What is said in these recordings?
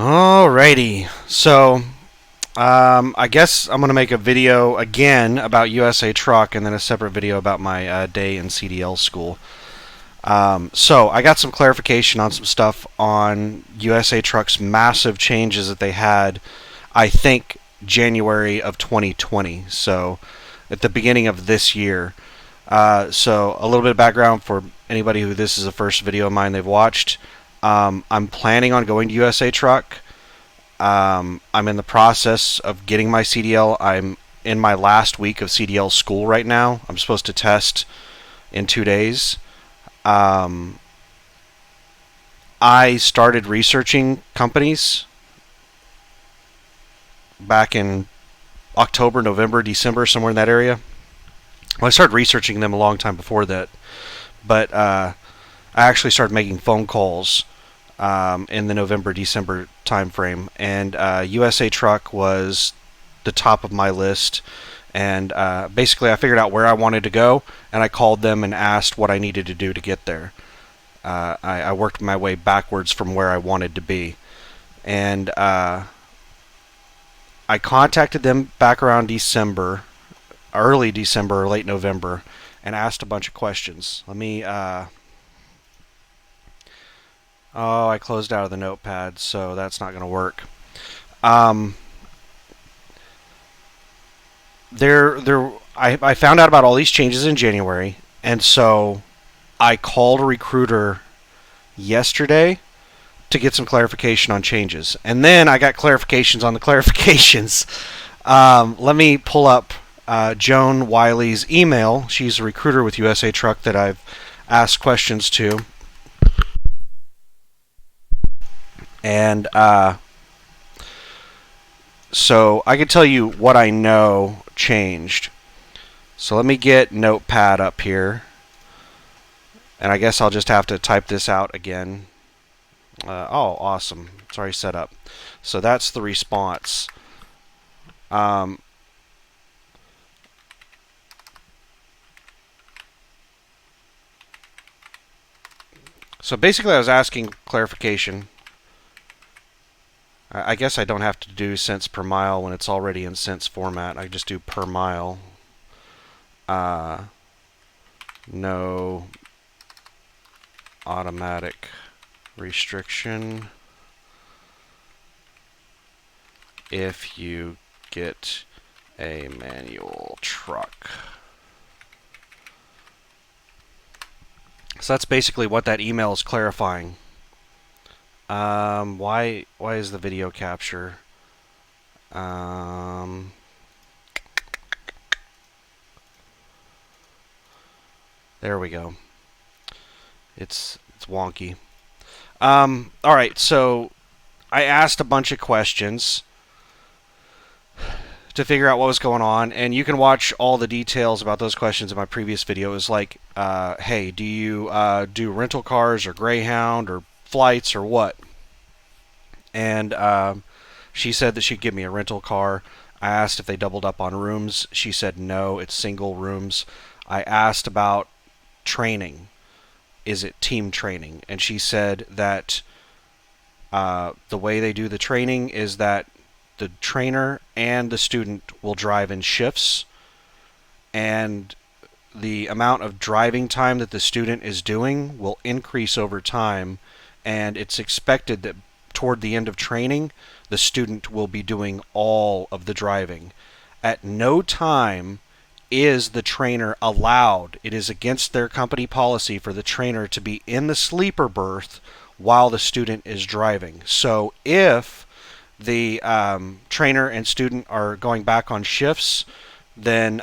Alrighty, so I guess I'm gonna make a video again about USA Truck, and then a separate video about my day in CDL school. So I got some clarification on some stuff on USA Truck's massive changes that they had. I think January of 2020, so at the beginning of this year. So a little bit of background for anybody who this is the first video of mine they've watched. I'm planning on going to USA Truck. I'm in the process of getting my CDL. I'm in my last week of CDL school right now. I'm supposed to test in 2 days. Um, I started researching companies back in October, November, December, somewhere in that area. Well, I started researching them a long time before that, but I actually started making phone calls in the November December time frame, and USA Truck was the top of my list. And basically, I figured out where I wanted to go, and I called them and asked what I needed to do to get there. I worked my way backwards from where I wanted to be, and I contacted them back around December, early December or late November, and asked a bunch of questions. Let me Oh, I closed out of the notepad, so that's not going to work. Um, I found out about all these changes in January, and so I called a recruiter yesterday to get some clarification on changes, and then I got clarifications on the clarifications. Let me pull up Joan Wiley's email. She's a recruiter with USA Truck that I've asked questions to, and so I can tell you what I know changed. So let me get Notepad up here, and I guess I'll just have to type this out again. Oh, awesome. It's already set up. So that's the response. Um, so basically I was asking clarification. I guess I don't have to do cents per mile when it's already in cents format. I just do per mile. No automatic restriction if you get a manual truck. So that's basically what that email is clarifying. Why is the video capture? There we go. It's wonky. All right, so I asked a bunch of questions to figure out what was going on, and you can watch all the details about those questions in my previous video. It was like, hey, do you do rental cars or Greyhound or flights or what? And she said that she'd give me a rental car. I asked if they doubled up on rooms. She said no, it's single rooms. I asked about training. Is it team training? And she said that the way they do the training is that the trainer and the student will drive in shifts, and the amount of driving time that the student is doing will increase over time, and it's expected that toward the end of training, the student will be doing all of the driving. At no time is the trainer allowed. It is against their company policy for the trainer to be in the sleeper berth while the student is driving. So if the trainer and student are going back on shifts, then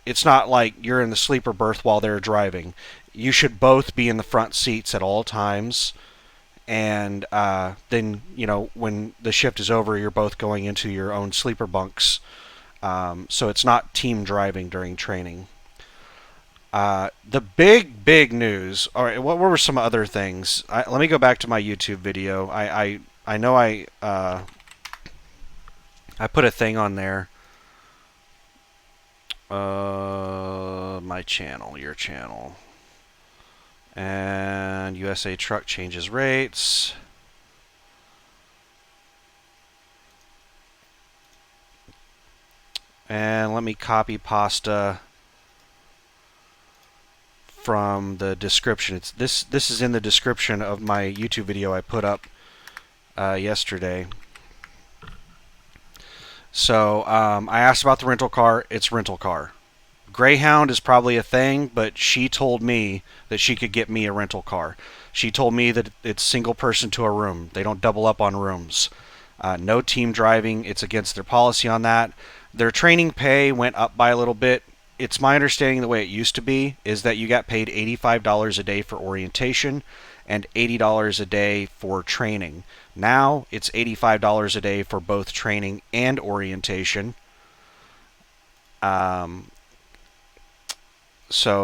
it's not like you're in the sleeper berth while they're driving. You should both be in the front seats at all times. And then, when the shift is over, you're both going into your own sleeper bunks. So it's not team driving during training. The big news. All right, what were some other things? Let me go back to my YouTube video. I know I put a thing on there. My channel, your channel, and USA Truck changes rates. And let me copy pasta from the description. This is in the description of my YouTube video I put up yesterday. So I asked about the rental car. It's rental car. Greyhound is probably a thing, but she told me that she could get me a rental car. She told me that it's single person to a room. They don't double up on rooms. No team driving. It's against their policy on that. Their training pay went up by a little bit. It's my understanding the way it used to be is that you got paid $85 a day for orientation and $80 a day for training. Now it's $85 a day for both training and orientation. So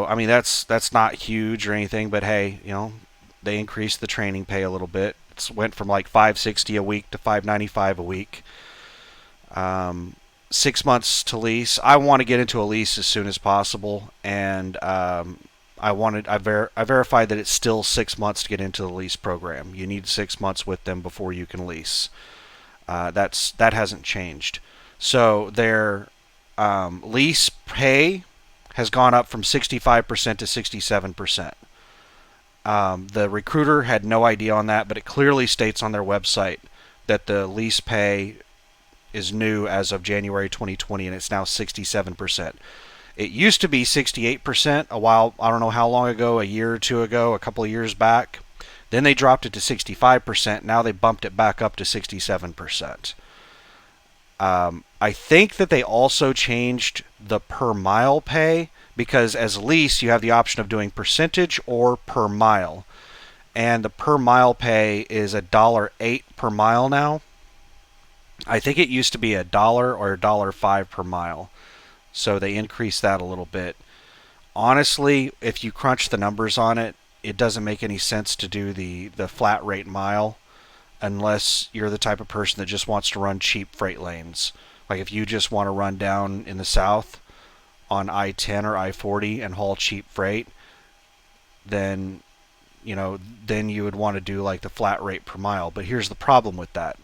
I mean that's not huge or anything, but hey, they increased the training pay a little bit. It went from like $560 a week to $595 a week. 6 months to lease. I want to get into a lease as soon as possible, and I verified that it's still 6 months to get into the lease program. You need 6 months with them before you can lease. That hasn't changed. So their lease pay has gone up from 65% to 67%. The recruiter had no idea on that, but it clearly states on their website that the lease pay is new as of January 2020, and it's now 67%. It used to be 68% a while, I don't know how long ago, a year or two ago, a couple of years back. Then they dropped it to 65%. Now they bumped it back up to 67%. I think that they also changed the per mile pay because as lease you have the option of doing percentage or per mile. And the per mile pay is $1.08 per mile now. I think it used to be $1 or $1.05 per mile. So they increased that a little bit. Honestly, if you crunch the numbers on it, it doesn't make any sense to do the flat rate mile unless you're the type of person that just wants to run cheap freight lanes. Like if you just want to run down in the south on I-10 or I-40 and haul cheap freight, then you would want to do like the flat rate per mile. But here's the problem with that.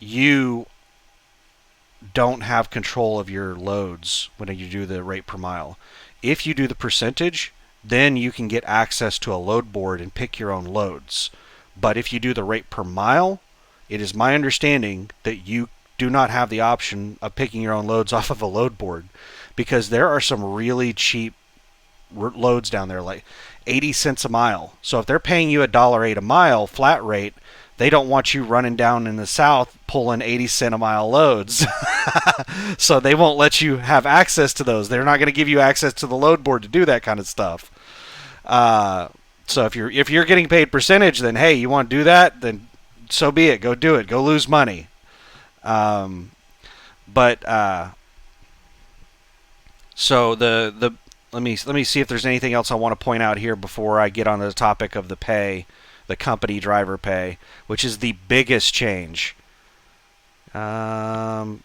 You don't have control of your loads when you do the rate per mile. If you do the percentage, then you can get access to a load board and pick your own loads. But if you do the rate per mile, it is my understanding that you do not have the option of picking your own loads off of a load board, because there are some really cheap loads down there, like 80 cents a mile. So if they're paying you $1.08 a mile flat rate, they don't want you running down in the south pulling 80-cent a mile loads. So they won't let you have access to those. They're not going to give you access to the load board to do that kind of stuff. So if you're getting paid percentage, then hey, you want to do that, then so be it. Go do it. Go lose money. So let me see if there's anything else I want to point out here before I get on the topic of the pay, the company driver pay, which is the biggest change. There's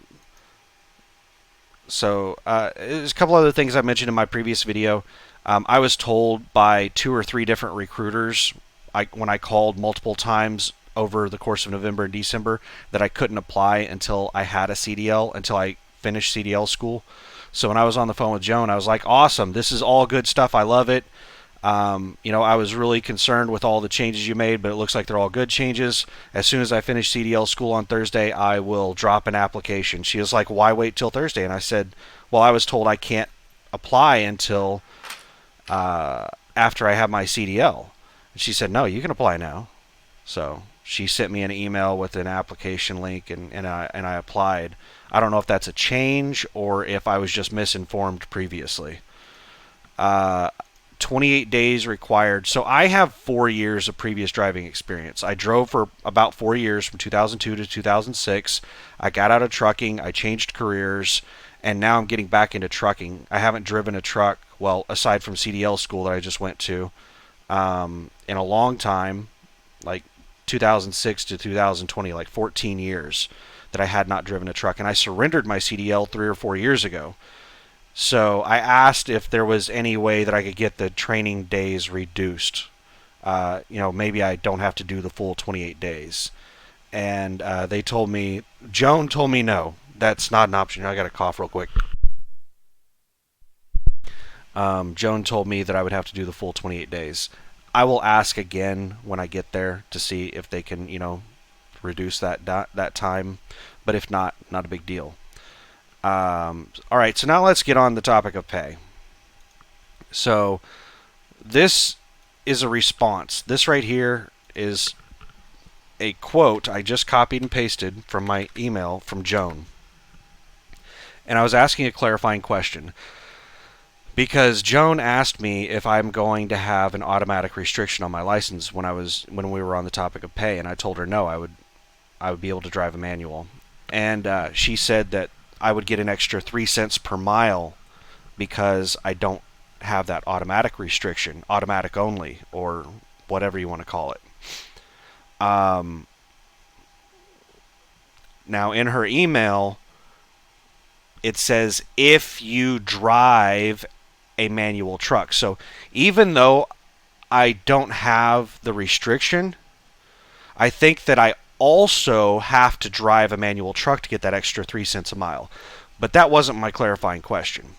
a couple other things I mentioned in my previous video. I was told by 2 or 3 different recruiters when I called multiple times over the course of November and December that I couldn't apply until I had a CDL, until I finished CDL school. So when I was on the phone with Joan, I was like, awesome, this is all good stuff. I love it. I was really concerned with all the changes you made, but it looks like they're all good changes. As soon as I finish CDL school on Thursday, I will drop an application. She was like, why wait till Thursday? And I said, well, I was told I can't apply until after I have my CDL. And she said, no, you can apply now. So she sent me an email with an application link, and I applied. I don't know if that's a change or if I was just misinformed previously. 28 days required. So I have 4 years of previous driving experience. I drove for about 4 years from 2002 to 2006. I got out of trucking. I changed careers, and now I'm getting back into trucking. I haven't driven a truck, well, aside from CDL school that I just went to, in a long time, like 2006 to 2020, like 14 years that I had not driven a truck. And I surrendered my CDL 3 or 4 years ago. So I asked if there was any way that I could get the training days reduced. Maybe I don't have to do the full 28 days. And Joan told me no. That's not an option. I got to cough real quick. Joan told me that I would have to do the full 28 days. I will ask again when I get there to see if they can, reduce that time. But if not, not a big deal. All right, so now let's get on the topic of pay. So this is a response. This right here is a quote I just copied and pasted from my email from Joan. And I was asking a clarifying question because Joan asked me if I'm going to have an automatic restriction on my license when we were on the topic of pay, and I told her no, I would be able to drive a manual. And she said that I would get an extra 3 cents per mile because I don't have that automatic restriction, automatic only, or whatever you want to call it. Now, in her email, it says if you drive a manual truck. So even though I don't have the restriction, I think that I also have to drive a manual truck to get that extra 3 cents a mile. But that wasn't my clarifying question.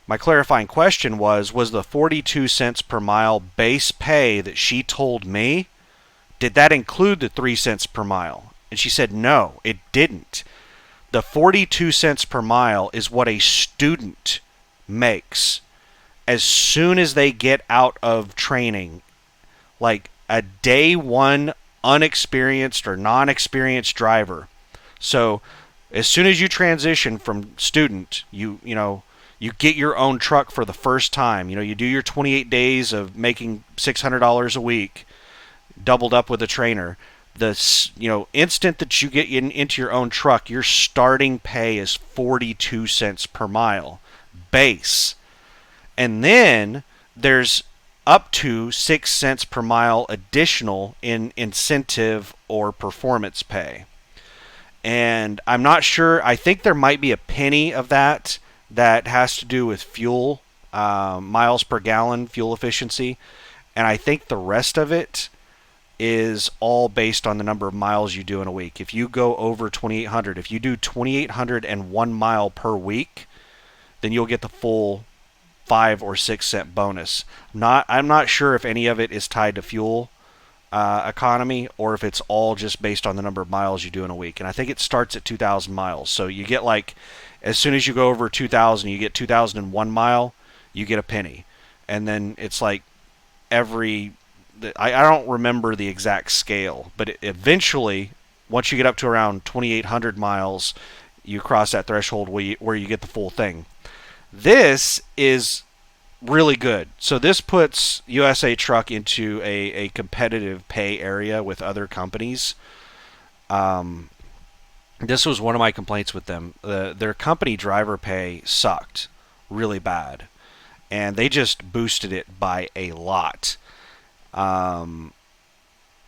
My clarifying question was the 42 cents per mile base pay that she told me, did that include the 3 cents per mile? And she said no, it didn't. The 42 cents per mile is what a student makes as soon as they get out of training. Like a day one unexperienced or non-experienced driver. So as soon as you transition from student, you get your own truck for the first time. You do your 28 days of making $600 a week, doubled up with a trainer. The instant that you get into your own truck, your starting pay is 42 cents per mile base. And then there's up to 6 cents per mile additional in incentive or performance pay. And I'm not sure, I think there might be a penny of that has to do with fuel, miles per gallon, fuel efficiency. And I think the rest of it is all based on the number of miles you do in a week. If you go over 2,800, if you do 2,801 mile per week, then you'll get the full 5 or 6 cent bonus. I'm not sure if any of it is tied to fuel economy or if it's all just based on the number of miles you do in a week. And I think it starts at 2,000 miles. So you get as soon as you go over 2,000, you get 2,001 mile, you get a penny. And then it's I don't remember the exact scale, but eventually, once you get up to around 2,800 miles, you cross that threshold where you get the full thing. This is really good. So this puts USA Truck into a competitive pay area with other companies. This was one of my complaints with them. Their company driver pay sucked really bad, and they just boosted it by a lot. I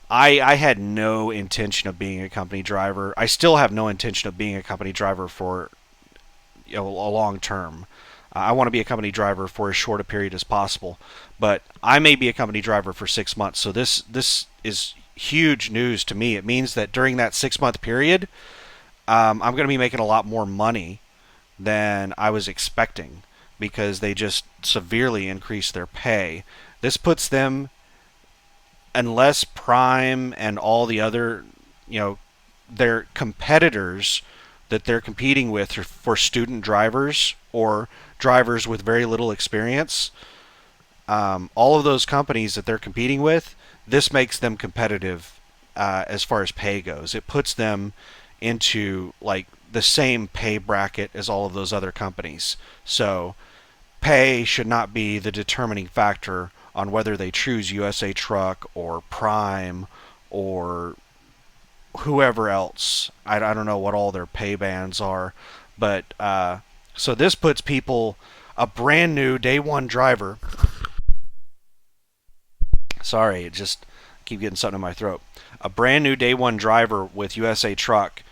had no intention of being a company driver. I still have no intention of being a company driver for a long term. I want to be a company driver for as short a period as possible, but I may be a company driver for 6 months. So this is huge news to me. It means that during that 6-month period, I'm going to be making a lot more money than I was expecting because they just severely increased their pay. This puts them, unless Prime and all the other, their competitors that they're competing with for student drivers or drivers with very little experience, all of those companies that they're competing with, this makes them competitive as far as pay goes. It puts them into the same pay bracket as all of those other companies. So pay should not be the determining factor on whether they choose USA Truck or Prime or whoever else. I don't know what all their pay bands are, but so this puts people, a brand new day one driver. Sorry, it just keep getting something in my throat. A brand new day one driver with USA Truck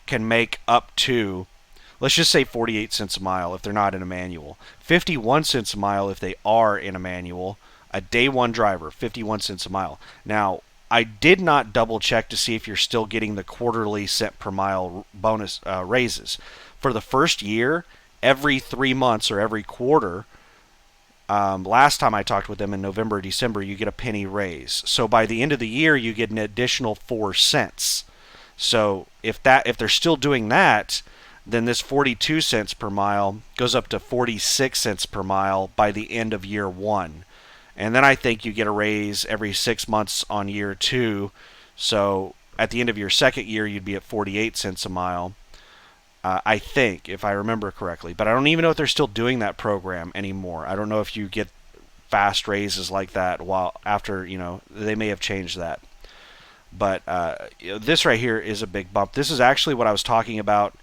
can make up to, let's just say 48 cents a mile if they're not in a manual, 51 cents a mile if they are in a manual. A day one driver, 51 cents a mile. Now, I did not double check to see if you're still getting the quarterly cent per mile bonus raises. For the first year, every 3 months or every quarter, last time I talked with them in November or December, you get a penny raise. So by the end of the year, you get an additional 4 cents. So if they're still doing that, then this 42 cents per mile goes up to 46 cents per mile by the end of year one. And then I think you get a raise every 6 months on year two. So at the end of your second year, you'd be at 48 cents a mile. I think, if I remember correctly. But I don't even know if they're still doing that program anymore. I don't know if you get fast raises like that while after, they may have changed that. But this right here is a big bump. This is actually what I was talking about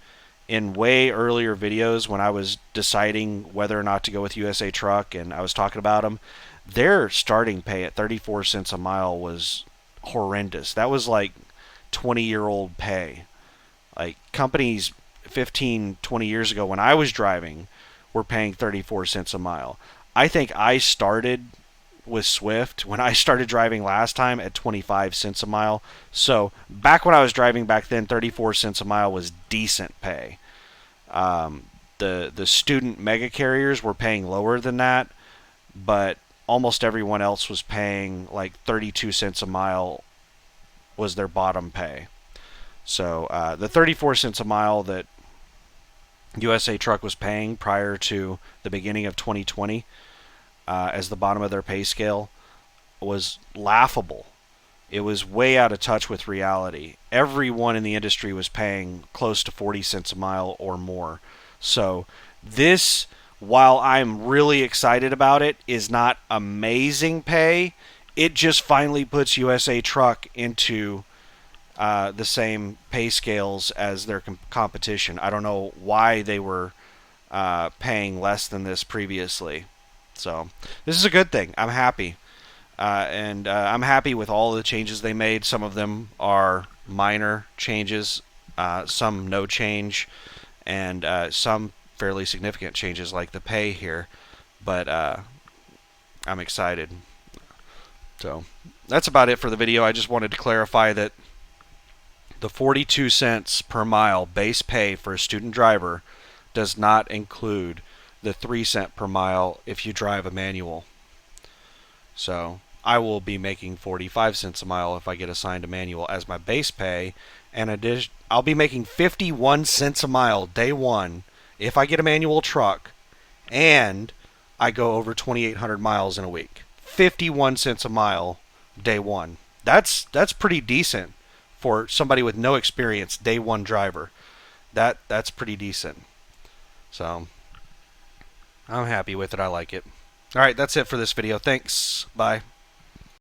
in way earlier videos when I was deciding whether or not to go with USA Truck, and I was talking about them. Their starting pay at 34 cents a mile was horrendous. That was like 20-year-old pay. Like companies 15, 20 years ago when I was driving were paying 34 cents a mile. I think I started with Swift when I started driving last time at 25 cents a mile. So back when I was driving back then, 34 cents a mile was decent pay. The student mega carriers were paying lower than that, but almost everyone else was paying like 32 cents a mile was their bottom pay. So the 34 cents a mile that USA Truck was paying prior to the beginning of 2020 as the bottom of their pay scale was laughable. It was way out of touch with reality. Everyone in the industry was paying close to 40 cents a mile or more. So this, while I'm really excited about it, is not amazing pay. It just finally puts USA Truck into the same pay scales as their competition. I don't know why they were paying less than this previously. So this is a good thing. I'm happy. And I'm happy with all the changes they made. Some of them are minor changes, some no change, and some fairly significant changes like the pay here. But I'm excited. So that's about it for the video. I just wanted to clarify that the 42 cents per mile base pay for a student driver does not include the 3 cent per mile if you drive a manual. So I will be making 45 cents a mile if I get assigned a manual as my base pay, and I'll be making 51 cents a mile day one if I get a manual truck and I go over 2,800 miles in a week. 51 cents a mile day one. That's pretty decent for somebody with no experience, day one driver. That's pretty decent. So I'm happy with it. I like it. All right, that's it for this video. Thanks. Bye.